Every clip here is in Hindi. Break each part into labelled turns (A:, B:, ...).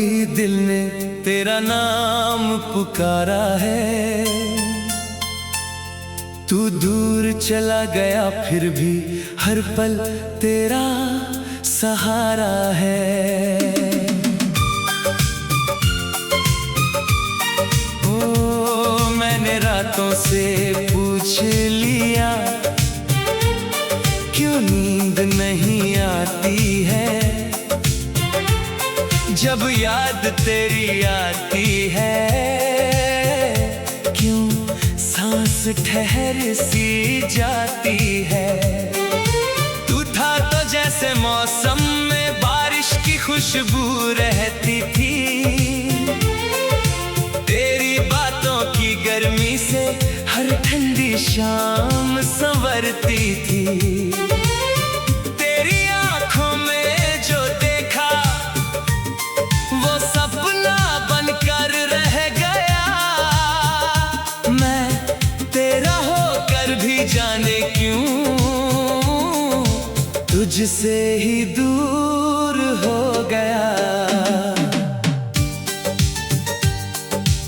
A: कभी दिल ने तेरा नाम पुकारा है। तू दूर चला गया फिर भी हर पल तेरा सहारा है। ओ मैंने रातों से पूछ लिया क्यों नींद नहीं आती है। जब याद तेरी आती है क्यों सांस ठहर सी जाती है। तू था तो जैसे मौसम में बारिश की खुशबू रहती थी। तेरी बातों की गर्मी से हर ठंडी शाम संवरती थी। तेरी आंखों में जो देखा वो सपना बनकर रह गया। मैं तेरा होकर भी जाने क्यों तुझसे ही दूर हो गया।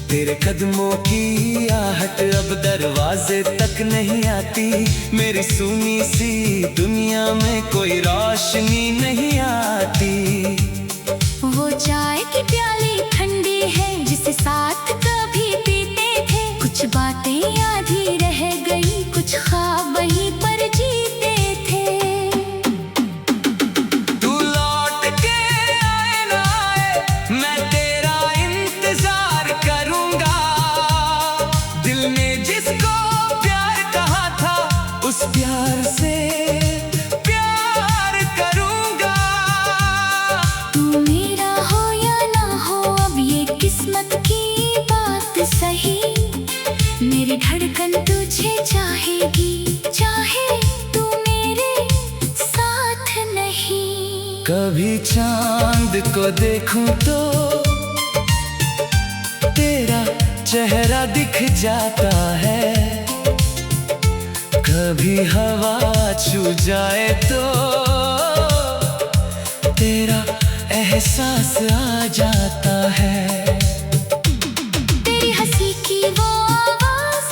A: तेरे कदमों की आहट अब दरवाजे तक नहीं आती। मेरी सूनी सी दुनिया में कोई रोशनी नहीं आती।
B: वो चाय की प्याली ठंडी है जिसे साथ कभी पीते थे। कुछ बातें आधी रह गई, कुछ ख्वाब वहीं पर जीते थे।
A: तू लौट के आए ना आए मैं तेरा इंतजार करूंगा। दिल ने जिसको प्यार कहा था उस प्यार से प्यार करूंगा।
B: तू मेरा हो या ना हो अब ये किस्मत की बात सही। मेरी धड़कन तुझे चाहेगी चाहे तू मेरे साथ नहीं।
A: कभी चांद को देखूं तो तेरा चेहरा दिख जाता है। कभी हवा छू जाए तो तेरा एहसास आ जाता है।
B: तेरी हंसी की वो आवाज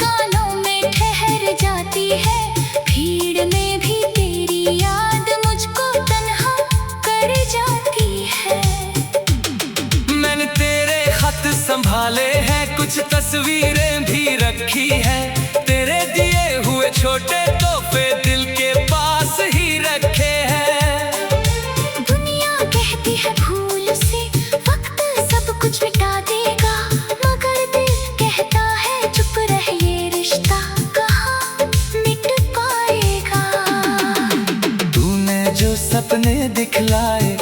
B: कानों में ठहर जाती है। भीड़ में भी तेरी याद मुझको तन्हा कर जाती है।
A: मैंने तेरे खत संभाले हैं, कुछ तस्वीरें भी रखी है। तेरे दिए हुए छोटे तोहफे दिल के पास ही रखे हैं।
B: दुनिया कहती है भूल से वक्त सब कुछ मिटा देगा, मगर दिल कहता है चुप रह ये रिश्ता कहाँ मिट पाएगा।
A: तूने जो सपने दिखलाए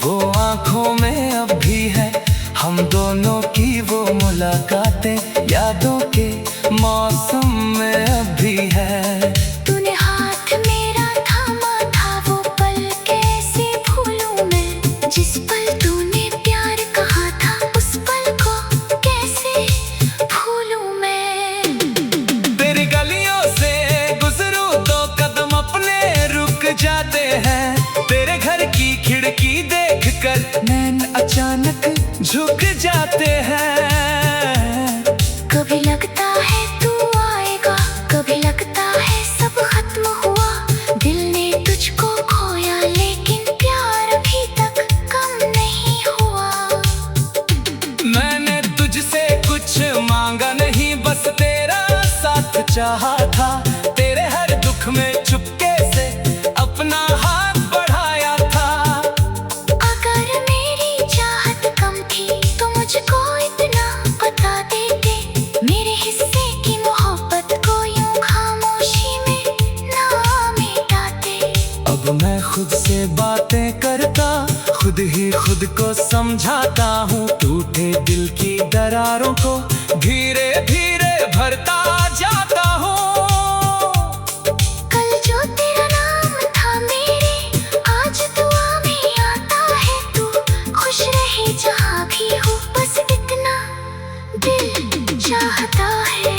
A: वो आंखों में अब भी है। हम दोनों की वो मुलाकातें यादों के मौसम में अब भी है।
B: तूने हाथ मेरा थामा था वो पल कैसे भूलूं मैं। जिस पल तूने प्यार कहा था उस पल को कैसे भूलूं मैं।
A: तेरी गलियों से गुजरूं तो कदम अपने रुक जाते हैं। तेरे घर की खिड़की देखकर नैन अचानक झुक जाते हैं।
B: कभी लगता है तू आएगा, कभी लगता है सब खत्म हुआ। दिल ने तुझको खोया लेकिन प्यार अभी तक कम नहीं हुआ।
A: मैंने तुझसे कुछ मांगा नहीं, बस तेरा साथ चाहा था। तेरे हर दुख में चुपके से अपना हाथ बढ़ाया था।
B: अगर मेरी चाहत कम थी तो मुझको इतना बता देते। मेरे हिस्से की मोहब्बत को यूं खामोशी में ना मिटाते।
A: अब मैं खुद से बातें करता, खुद ही खुद को समझाता हूँ। टूटे दिल की दरारों को धीरे धीरे भरता जाता हूँ।
B: कल जो तेरा नाम था मेरे आज दुआ में आता है। तू खुश रहे जहाँ भी हो बस इतना दिल चाहता है।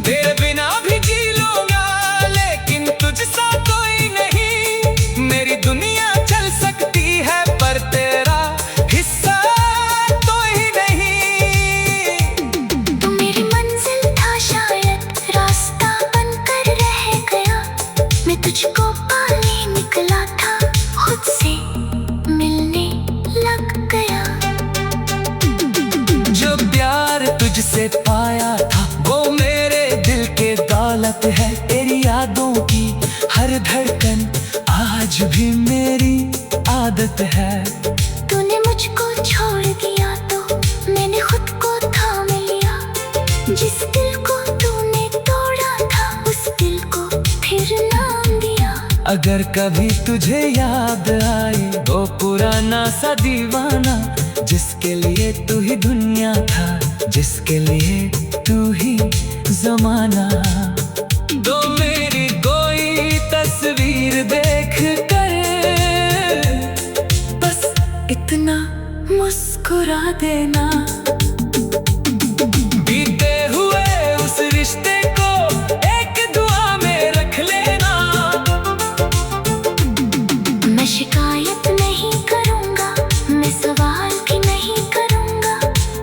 A: तेरे बिना भी जी लूंगा लेकिन तुझसा कोई नहीं। मेरी दुनिया चल सकती है पर तेरा से पाया था, वो मेरे दिल के दौलत है। तेरी यादों की हर धड़कन आज भी मेरी आदत है।
B: तूने मुझको छोड़ दिया तो मैंने खुद को थाम लिया। जिस दिल को तूने तोड़ा था उस दिल को फिर नाम दिया।
A: अगर कभी तुझे याद आए वो पुराना सा दीवाना, जिसके लिए तू ही दुनिया था, जिसके लिए तू ही जमाना। दो मेरी कोई तस्वीर देख कर बस इतना मुस्कुरा देना। बीते हुए उस रिश्ते को एक दुआ में रख लेना।
B: मैं शिकायत नहीं करूँगा, मैं सवाल भी नहीं करूँगा।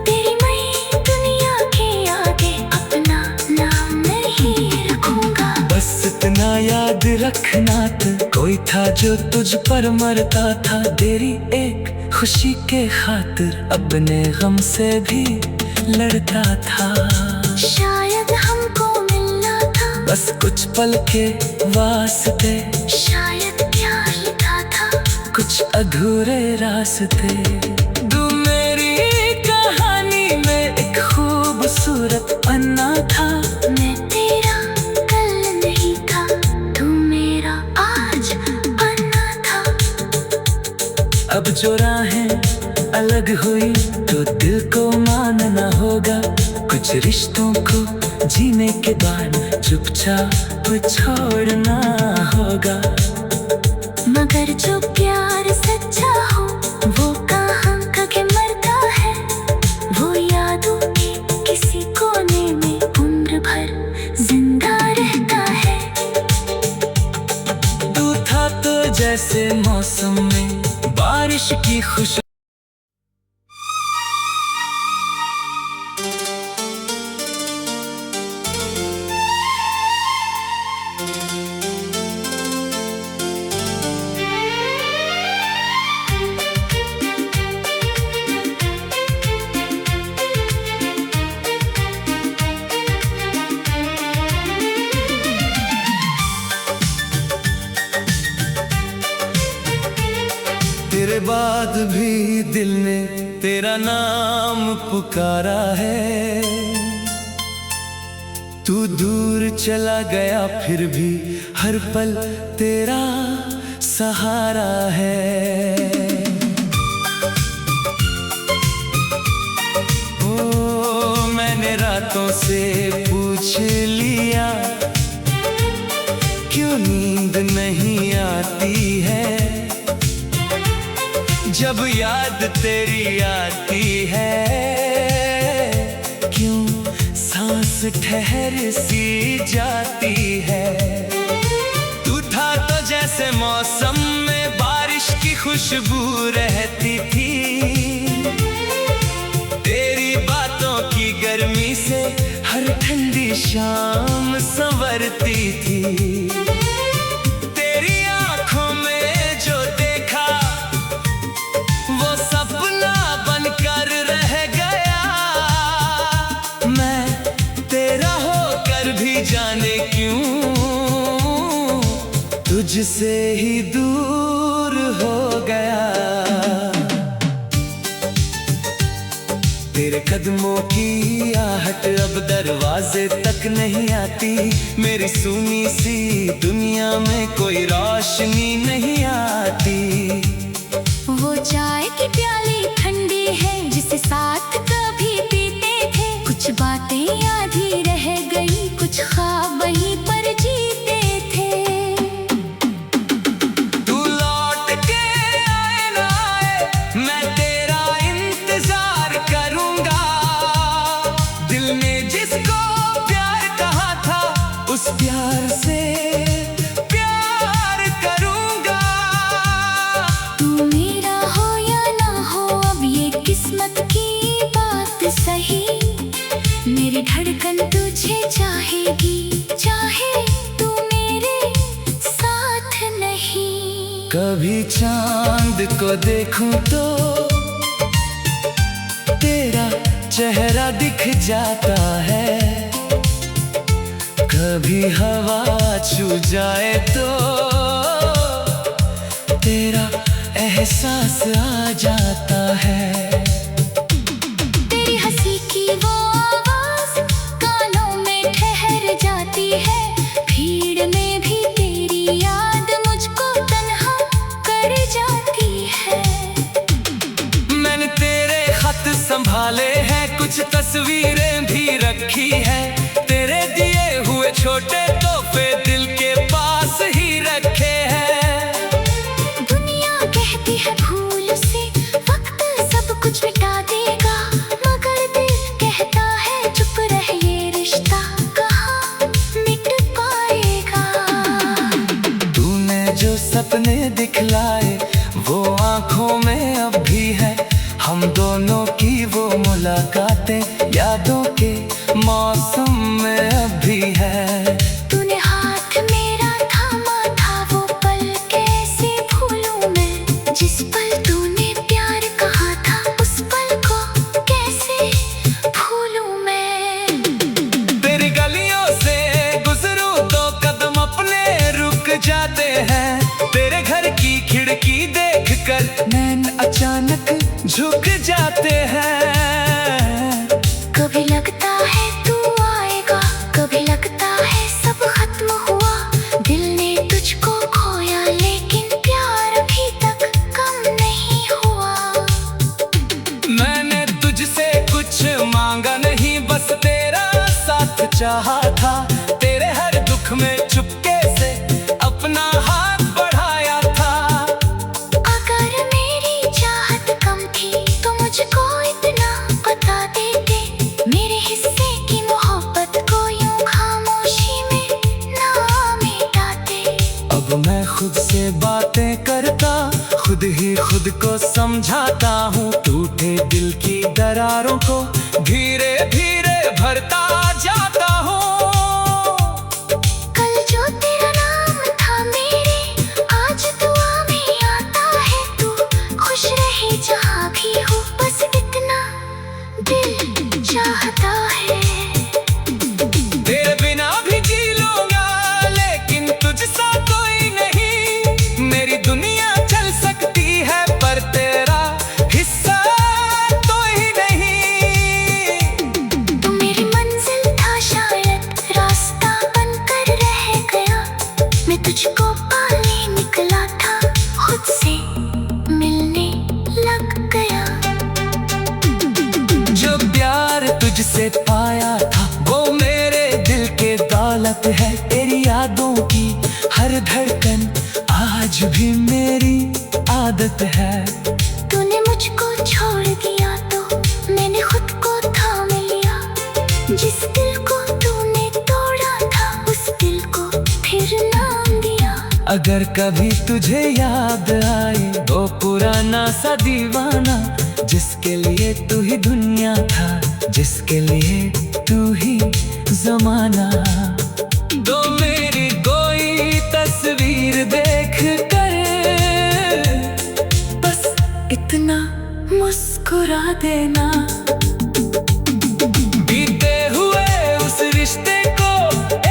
B: तेरी मैं दुनिया के आगे अपना नाम नहीं रखूँगा।
A: बस इतना याद रखना था, कोई था जो तुझ पर मरता था। तेरी एक खुशी के खातिर अपने गम से भी लड़ता था।
B: शायद हमको मिलना था
A: बस कुछ पल के वास्ते,
B: शायद प्यार लिखा था
A: कुछ अधूरे रास्ते। तू मेरी कहानी में एक खूबसूरत पन्ना था।
B: मैं तेरा कल नहीं था, तू मेरा आज बना था।
A: अब जो राहें अलग हुई तो दिल को मानना होगा। कुछ रिश्तों को जीने के बाद चुपचाप छोड़ना होगा।
B: मगर जो प्यार सच्चा हो वो कहाँ कभी मरता है। वो यादों के किसी कोने में उम्र भर जिंदा रहता है।
A: तू था तो जैसे मौसम में बारिश की खुशबू। तेरे बाद भी दिल ने तेरा नाम पुकारा है। तू दूर चला गया फिर भी हर पल तेरा सहारा है। ओ मैंने रातों से पूछ लिया, क्यों नींद नहीं आती है। जब याद तेरी आती है, क्यों सांस ठहर सी जाती है। तू था तो जैसे मौसम में बारिश की खुशबू रहती थी। तेरी बातों की गर्मी से हर ठंडी शाम संवरती थी। तेरी आंखों में जो देखा वो सपना बनकर रह गया। मैं तेरा होकर भी जाने क्यों तुझसे ही दूर हो गया। तेरे कदमों की आहट अब दरवाजे तक नहीं आती। मेरी सूनी सी दुनिया में कोई रोशनी नहीं आती।
B: वो चाय की प्याली ठंडी है जिसे साथ कभी पीते थे। कुछ बातें याद ही रह गई, कुछ ख्वाब वहीं पर जीते थे।
A: तू लौट के आए ना आए मैं तेरा इंतजार करूंगा। दिल ने जिसको प्यार कहा था उस प्यार से प्यार करूंगा।
B: तू मेरा हो या ना हो अब ये किस्मत की बात सही। मेरी धड़कन तुझे चाहेगी, चाहे तू मेरे साथ नहीं।
A: कभी चांद को देखूं तो तेरा चेहरा दिख जाता है। कभी हवा छू जाए तो तेरा एहसास आ जाता है।
B: तेरी हंसी की वो आवाज कानों में ठहर जाती है। भीड़ में भी तेरी याद मुझको तन्हा कर जाती है।
A: मैंने तेरे खत संभाले हैं, कुछ तस्वीरें भी रखी है। तेरे दिए हुए छोटे तोहफे दिल के पास ही रखे हैं।
B: दुनिया कहती है भूल से वक्त सब कुछ मिटा देगा, मगर दिल कहता है चुप रह, ये रिश्ता कहाँ मिट पाएगा।
A: तूने जो सपने दिखलाए वो आंखों में अब भी है। हम दोनों की वो मुलाकातें यादों के मौसम में अब भी है।
B: तूने हाथ मेरा थामा था वो पल कैसे भूलूं मैं। जिस पल तूने प्यार कहा था उस पल को कैसे भूलूं मैं।
A: तेरी गलियों से गुजरूं तो कदम अपने रुक जाते हैं। तेरे घर की खिड़की देखकर नैन अचानक झुक जाते हैं।
B: कभी लगता है तू आएगा, कभी लगता है सब खत्म हुआ। दिल ने तुझको खोया लेकिन प्यार अभी तक कम नहीं हुआ।
A: मैंने तुझसे कुछ मांगा नहीं, बस तेरा साथ चाहा था। तेरे हर दुख में चुपके से अपना हाथ बढ़ाया था।
B: अगर मेरी चाहत कम थी तो मुझको इतना बता देते। मेरे हिस्से की मोहब्बत को यूं खामोशी में ना मिटाते।
A: अब मैं खुद से बातें करता, खुद ही खुद को समझाता हूँ। टूटे दिल की दरारों को धीरे धीरे भरता जाता हूँ।
B: कल जो तेरा नाम था मेरे, आज दुआ में आता है तू। खुश रहे जहाँ भी हो, बस इतना दिल चाहता है।
A: तेरे बिना भी जी लूंगा लेकिन तुझसा कोई नहीं। मेरी दुनिया चल सकती है पर तेरा हिस्सा तो ही नहीं।
B: तू मेरी मंजिल था शायद, रास्ता बनकर रह गया। मैं तुझको पाने निकला था, खुद से मिलने लग गया।
A: जो प्यार तुझसे पाया था वो मेरे दिल के दौलत है। तेरी यादों की हर धड़कन आज भी मेरी आदत है।
B: तूने मुझको छोड़ दिया तो मैंने खुद को थाम लिया। जिस दिल को तूने तोड़ा था उस दिल को फिर नाम दिया।
A: अगर कभी तुझे याद आए वो पुराना सा दीवाना, जिसके लिए तू ही दुनिया था, जिसके लिए तू ही जमाना। तो मेरी कोई तस्वीर देख कर बस इतना मुस्कुरा देना। बीते हुए उस रिश्ते को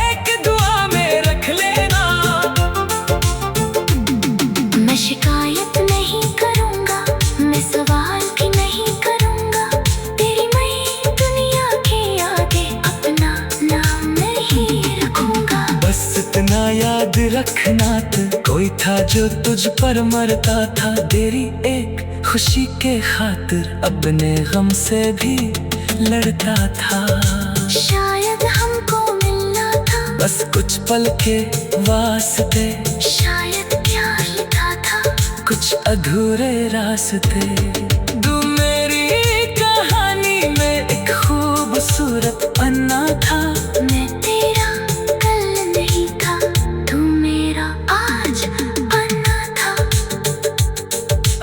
A: एक दुआ में रख लेना।
B: मैं शिकायत नहीं करूँगा, मैं सवाल भी नहीं करूँगा। तेरी मैं दुनिया के आगे अपना नाम नहीं रखूँगा।
A: बस इतना याद रखना था, कोई था जो तुझ पर मरता था। तेरी एक खुशी के खातिर अपने गम से भी लड़ता था।
B: शायद हमको मिलना था
A: बस कुछ पल के वास्ते,
B: शायद प्यार लिखा था
A: कुछ अधूरे रास्ते। तू मेरी कहानी में एक खूबसूरत पन्ना था।
B: मैं तेरा कल नहीं था, तू मेरा आज बना था।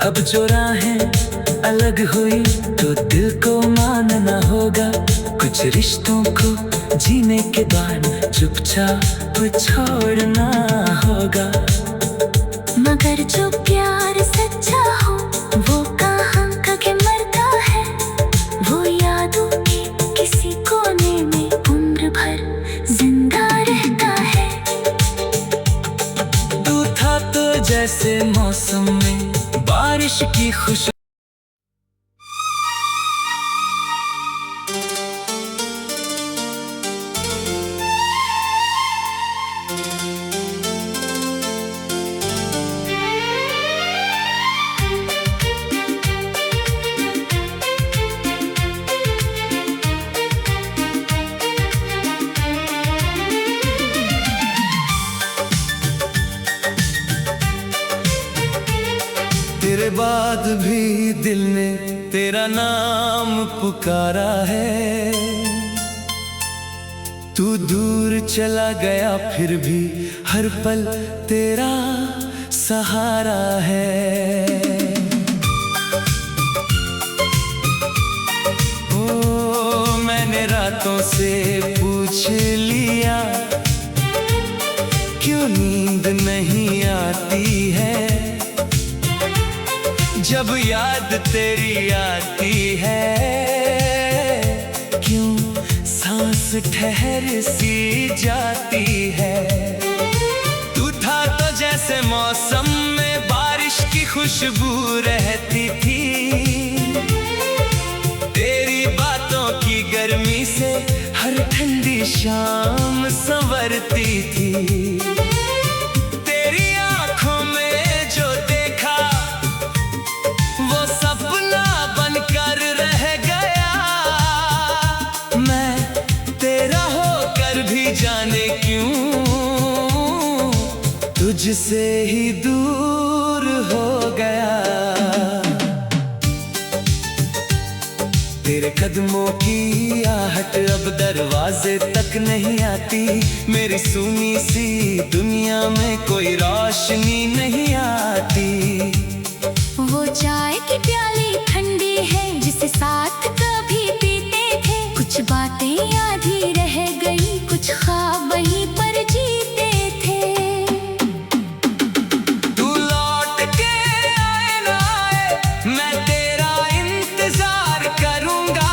A: अब जो राहें अलग हुई तो दिल को मानना होगा। कुछ रिश्तों को जीने के बाद चुपचाप छोड़ना होगा।
B: मगर जो प्यार सच्चा हो वो कहाँ कभी मरता है। वो यादों की किसी को
A: की खुश। तेरे बाद भी दिल ने तेरा नाम पुकारा है। तू दूर चला गया फिर भी हर पल तेरा सहारा है। ओ मैंने रातों से पूछ लिया क्यों नींद नहीं आती है। जब याद तेरी आती है क्यों सांस ठहर सी जाती है। तू था तो जैसे मौसम में बारिश की खुशबू रहती थी। तेरी बातों की गर्मी से हर ठंडी शाम संवरती थी। तेरी आंखों में जो देखा वो सपना बनकर रह गया। मैं तेरा होकर भी जाने क्यों तुझसे ही दूर हो गया। तेरे कदमों की आहट अब दरवाजे तक नहीं आती। मेरी सूनी सी दुनिया में कोई रोशनी नहीं आती।
B: वो चाय की प्याली ठंडी है जिसे साथ कभी पीते थे। कुछ बातें याद ही रह गई, कुछ ख्वाब वहीं पर जीते थे।
A: तू लौट के आए ना आए मैं तेरा इंतजार करूंगा।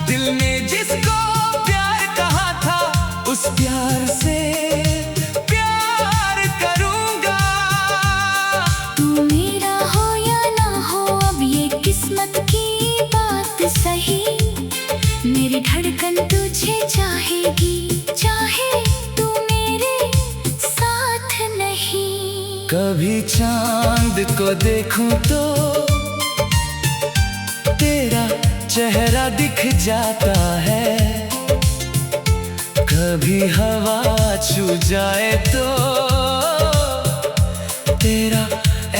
A: दिल ने जिसको प्यार कहा था उस प्यार से प्यार करूंगा।
B: तू मेरा हो या ना हो अब ये किस्मत की बात सही। मेरी धड़कन तुझे चाहेगी चाहे तू मेरे साथ नहीं।
A: कभी चांद को देखूं तो तेरा चेहरा दिख जाता है। कभी हवा छू जाए तो तेरा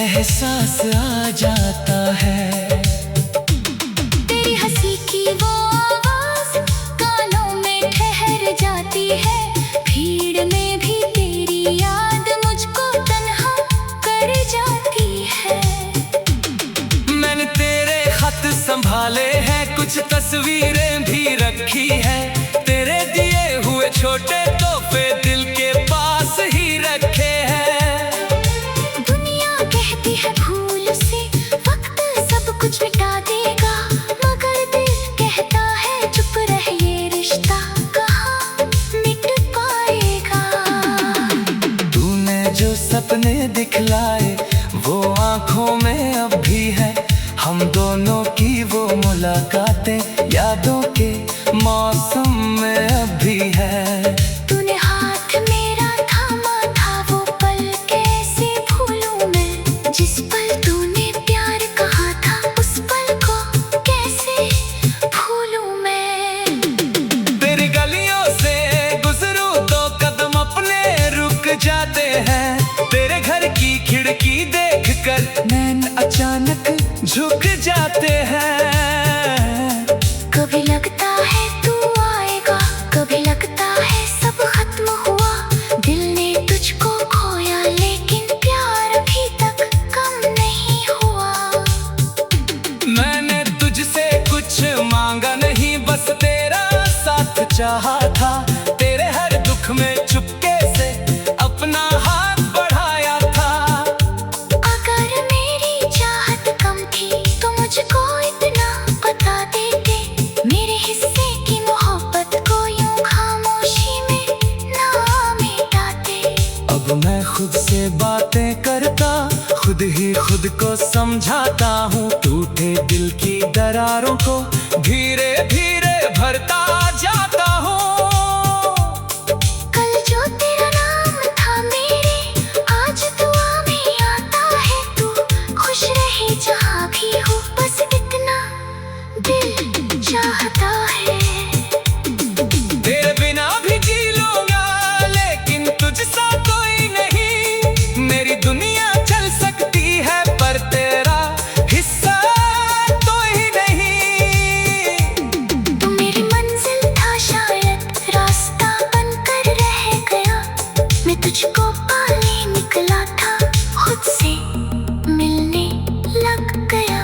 A: एहसास आ जाता है।
B: तेरी हंसी की वो आवाज कानों में ठहर जाती है। भीड़ में भी तेरी याद मुझको तन्हा कर जाती है।
A: मैंने तेरे खत संभाले हैं, कुछ तस्वीरें भी रखी है। तेरे दिए हुए छोटे तोहफे दिल के पास ही रखे हैं।
B: दुनिया कहती है भूल से वक्त सब कुछ मिटा देगा, मगर दिल कहता है चुप रह ये रिश्ता कहाँ मिट पाएगा।
A: तूने जो सपने दिखलाए वो आंखों में अब भी है। हम दोनों की वो मुलाकातें यादों के मौसम में अब भी है।
B: तूने हाथ मेरा थामा था वो पल कैसे भूलूं मैं। जिस पल तूने प्यार कहा था उस पल को कैसे भूलूं मैं।
A: तेरी गलियों से गुजरूं तो कदम अपने रुक जाते हैं। तेरे घर की खिड़की देखकर नैन अचानक झुक जाते हैं।
B: कभी लगता है तू आएगा, कभी लगता है सब खत्म हुआ। दिल ने तुझको खोया लेकिन प्यार अभी तक कम नहीं हुआ।
A: मैंने तुझसे कुछ मांगा नहीं, बस तेरा साथ चाहा था। तेरे हर दुख में चुपके से अपना हाथ बढ़ाया था।
B: अगर मेरी चाहत कम थी तो मुझको इतना बता देते। मेरे हिस्से की मोहब्बत को यूं खामोशी में ना मिटाते।
A: अब मैं खुद से बातें करता, खुद ही खुद खुद को समझाता हूँ, टूटे दिल की दरारों को धीरे धीरे भरता जाता हूँ।
B: कल जो तेरा नाम था मेरे, आज दुआ में आता है तू। खुश रहे जहाँ भी हो, बस इतना दिल चाहता है।
A: तेरे बिना भी जी लूंगा, लेकिन तुझसा कोई नहीं। मेरी दुनिया चल सकती है, पर तेरा हिस्सा तो ही नहीं।
B: तू मेरी मंजिल था, शायद रास्ता बनकर रह गया। मैं तुझको पाने निकला था, खुद से मिलने लग गया।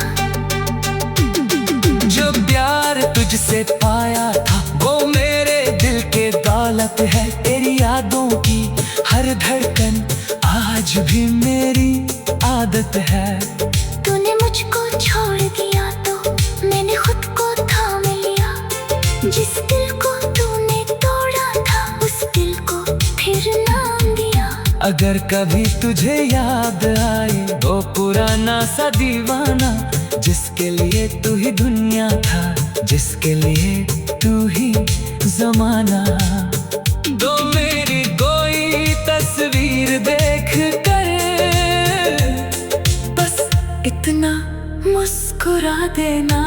A: जो प्यार तुझसे पाया था, वो मेरे दिल के दौलत है। तेरी यादों की हर धड़कन आज भी मेरी आदत है।
B: तूने मुझको छोड़ दिया तो मैंने खुद को थाम लिया। जिस दिल को तूने तोड़ा था, उस दिल को फिर नाम दिया।
A: अगर कभी तुझे याद आए वो पुराना सा दीवाना, जिसके लिए तू ही दुनिया था, जिसके लिए तू ही जमाना, तो मेरी कोई तस्वीर देख कर बस
B: इतना
A: मुस्कुरा देना।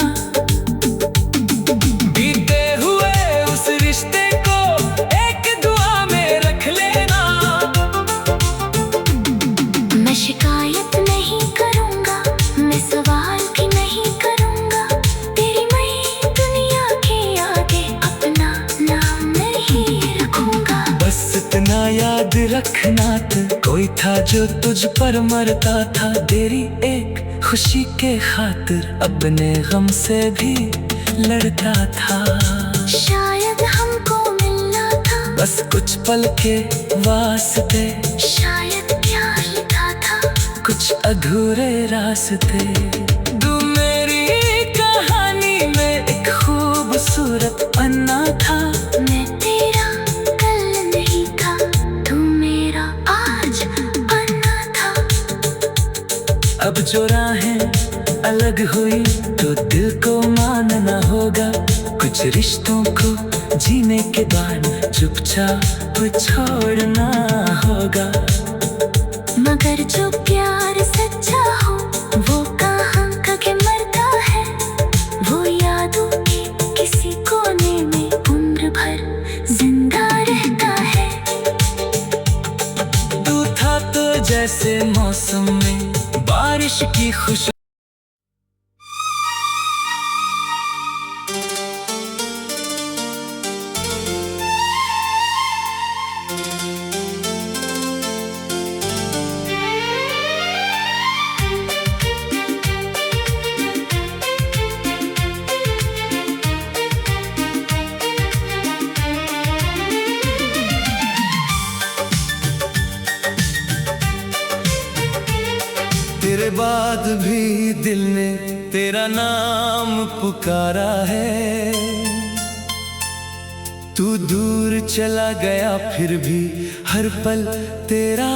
A: बीते हुए उस रिश्ते को एक दुआ में रख लेना।
B: मैं शिकायत नहीं करूँगा, मैं सवाल भी नहीं करूँगा। तेरी मैं दुनिया के आगे अपना नाम नहीं रखूँगा।
A: बस इतना याद रखना, तो कोई था जो तुझ पर मरता था। तेरी एक खुशी के खातिर अपने गम से भी लड़ता था।
B: शायद हमको मिलना था,
A: बस कुछ पल के वास्ते,
B: शायद प्यार लिखा था,
A: कुछ अधूरे रास्ते। तू मेरी कहानी में एक खूबसूरत पन्ना था।
B: मैं तेरा कल नहीं था, तू मेरा आज बना था।
A: अब जो राहें अलग हुई, तो दिल को मानना होगा। कुछ रिश्तों को जीने के बाद चुपचाप छोड़ना होगा।
B: मगर जो प्यार सच्चा हो, वो कहाँ कभी मरता है। वो यादों के किसी कोने में उम्र भर जिंदा रहता है।
A: तू था तो जैसे मौसम में बारिश की खुशबू। तेरे बाद भी दिल ने तेरा नाम पुकारा है। तू दूर चला गया, फिर भी हर पल तेरा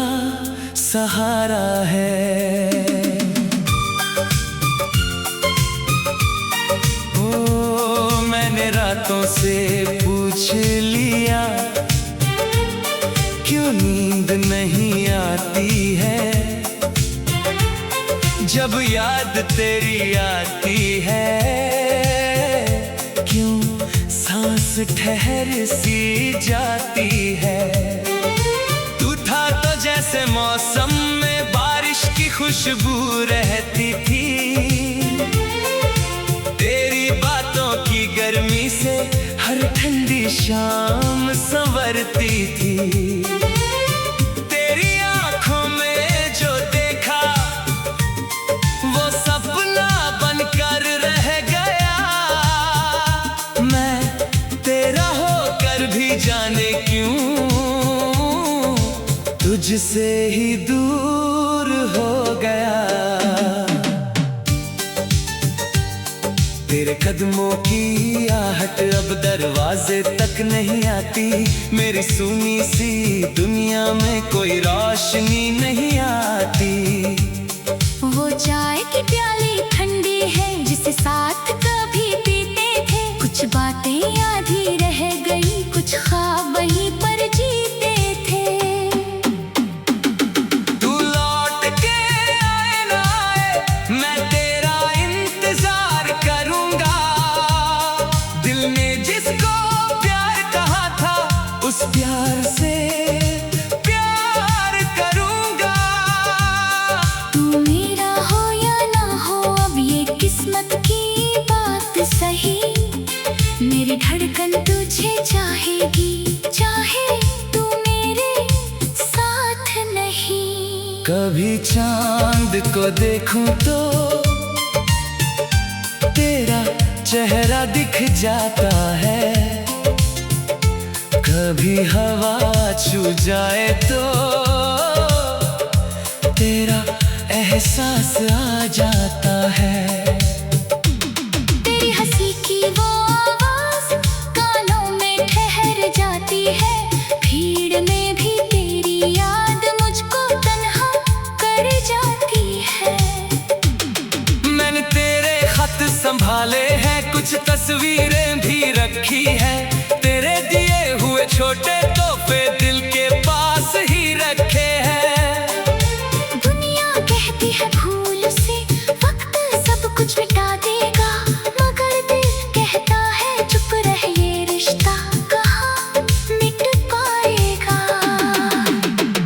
A: सहारा है। ओ मैंने रातों से पूछ लिया, क्यों नींद नहीं आती है। जब याद तेरी आती है, क्यों सांस ठहर सी जाती है। तू था तो जैसे मौसम में बारिश की खुशबू रहती थी। तेरी बातों की गर्मी से हर ठंडी शाम संवरती थी। तेरी आंखों में जो देखा, वो सपना बनकर रह गया। मैं तेरा होकर भी जाने क्यों तुझसे ही दूर हो गया। तेरे कदमों की आहट अब दरवाजे तक नहीं आती। मेरी सूनी सी दुनिया में कोई रोशनी नहीं आती।
B: वो चाय की प्याली ठंडी है जिसे साथ कभी पीते थे। कुछ बातें याद ही रह गई, कुछ ख्वाब वहीं पर जीते थे।
A: तू लौट के आए ना आए, मैं तेरा इंतजार करूंगा। दिल ने जिसको प्यार कहा था, उस प्यार से प्यार करूंगा।
B: तू मेरा हो या ना हो, अब ये किस्मत की बात सही। मेरी धड़कन तुझे चाहेगी, चाहे तू मेरे साथ नहीं।
A: कभी चांद को देखूं तो तेरा चेहरा दिख जाता है। कभी हवा छू जाए तो तेरा एहसास आ जाता है।
B: तेरी हंसी की वो आवाज कानों में ठहर जाती है। भीड़ में भी तेरी याद मुझको तन्हा कर जाती है।
A: मैंने तेरे खत संभाले हैं, कुछ तस्वीरें भी रखी है। तेरे दिए हुए छोटे तोहफे दिल के पास ही रखे हैं।
B: दुनिया कहती है भूल से वक्त सब कुछ मिटा देगा, मगर दिल कहता है चुप रह, ये रिश्ता कहाँ मिट पाएगा।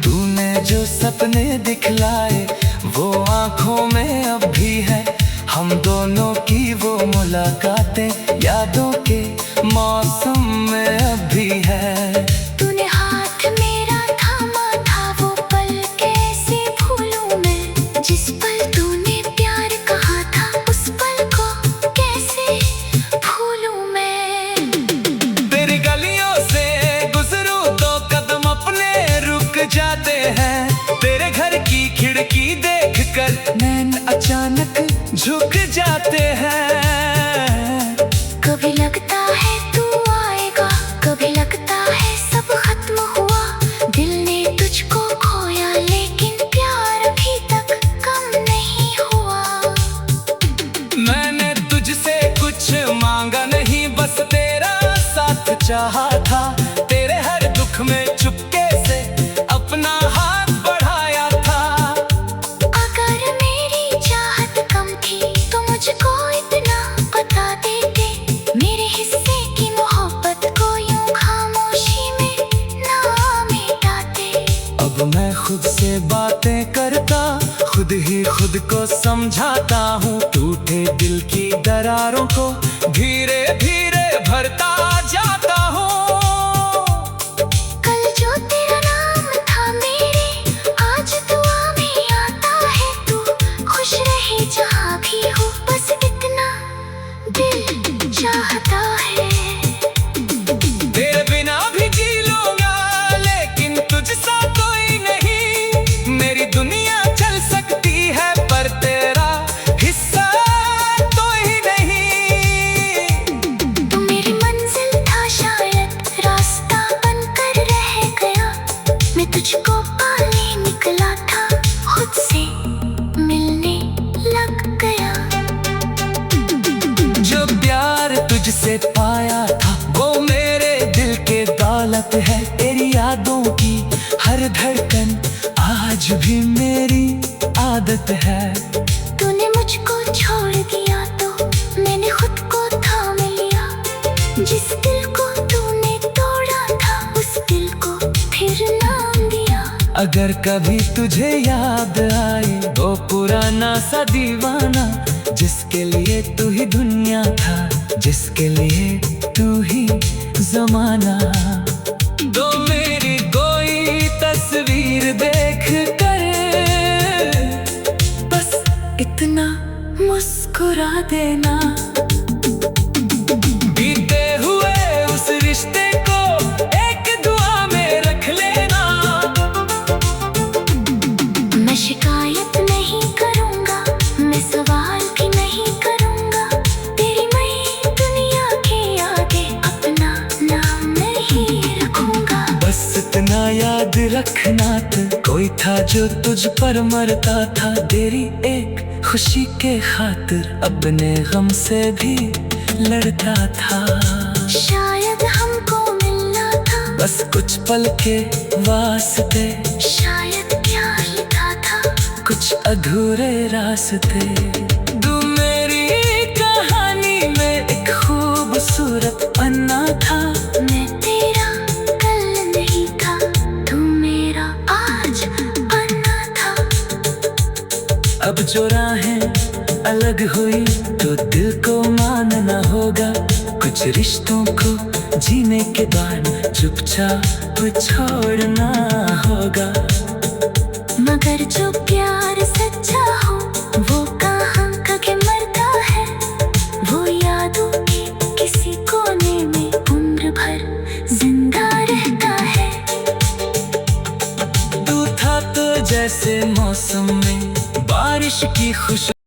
A: तूने जो सपने दिखलाए वो आंखों में अब भी है। हम दोनों की वो मुलाकातें यादों के मौसम में अब भी है।
B: तूने हाथ मेरा थामा था, वो पल कैसे भूलूं मैं। जिस पल तूने प्यार कहा था, उस पल को कैसे भूलूं मैं।
A: तेरी गलियों से गुजरूं तो कदम अपने रुक जाते हैं। तेरे घर की खिड़की देखकर नैन अचानक झुक जाते हैं।
B: कभी लगता है तू आएगा, कभी लगता है सब खत्म हुआ। दिल ने तुझको खोया, लेकिन प्यार अभी तक कम नहीं हुआ।
A: मैंने तुझसे कुछ मांगा नहीं, बस तेरा साथ चाहा था। तेरे हर दुख में चुपके से अपना हाथ बढ़ाया था।
B: अगर मेरी चाहत कम थी तो मुझको इतना बता देते। मेरे हिस्से की मोहब्बत को यूं खामोशी में ना मिटाते।
A: अब मैं खुद से बातें करता, खुद ही खुद को समझाता हूँ। टूटे दिल की दरारों को धीरे धीरे भरता जाता हूँ।
B: कल जो तेरा नाम था मेरे, आज दुआ में आता है तू। खुश रहे जहाँ भी हो, बस इतना दिल चाहता है।
A: तेरे बिना भी जी लूंगा, लेकिन तुझसा कोई नहीं। मेरी दुनिया चल सकती है, पर तेरा हिस्सा तो ही नहीं।
B: तू मेरी मंजिल था, शायद रास्ता बनकर रह गया। मैं तुझको पाने निकला था, खुद से मिलने लग गया।
A: जो प्यार तुझसे पाया था वो मेरे दिल के दौलत है। तेरी यादों की हर धड़कन आज भी मेरी आदत है।
B: तूने मुझको छोड़ दिया तो मैंने खुद को थाम लिया। जिस दिल को तूने तोड़ा था, उस दिल को फिर नाम दिया।
A: अगर कभी तुझे याद आए वो पुराना सा दीवाना, जिसके लिए तू ही दुनिया था, जिसके लिए तू ही जमाना। दो मेरी कोई तस्वीर देख कर बस इतना मुस्कुरा देना। बीते हुए उस रिश्ते को एक दुआ में रख लेना।
B: मैं शिकायत नहीं करूंगा, मैं सवाल भी नहीं करूंगा। तेरी मैं दुनिया के आगे अपना नाम नहीं रखूंगा।
A: बस इतना याद रखना तू। कोई था जो तुझ पर मरता था तेरी एक खुशी के खातिर, अपने गम से भी लड़ता था।
B: शायद हमको मिलना था
A: बस कुछ पल के वास्ते,
B: शायद प्यार लिखा था
A: कुछ अधूरे रास्ते। तू मेरी कहानी में एक खूबसूरत पन्ना था।
B: मैं तेरा कल नहीं था, तू मेरा आज बना था।
A: अब जो राहें अलग हुई तो दिल को मानना होगा, कुछ रिश्तों को जीने के बाद चुपचाप छोड़ना होगा।
B: मगर जो प्यार सच्चा हो वो कहाँ कभी मरता है, वो यादों के किसी कोने में उम्र भर जिंदा रहता है।
A: तू था तो जैसे मौसम में बारिश की खुशबू,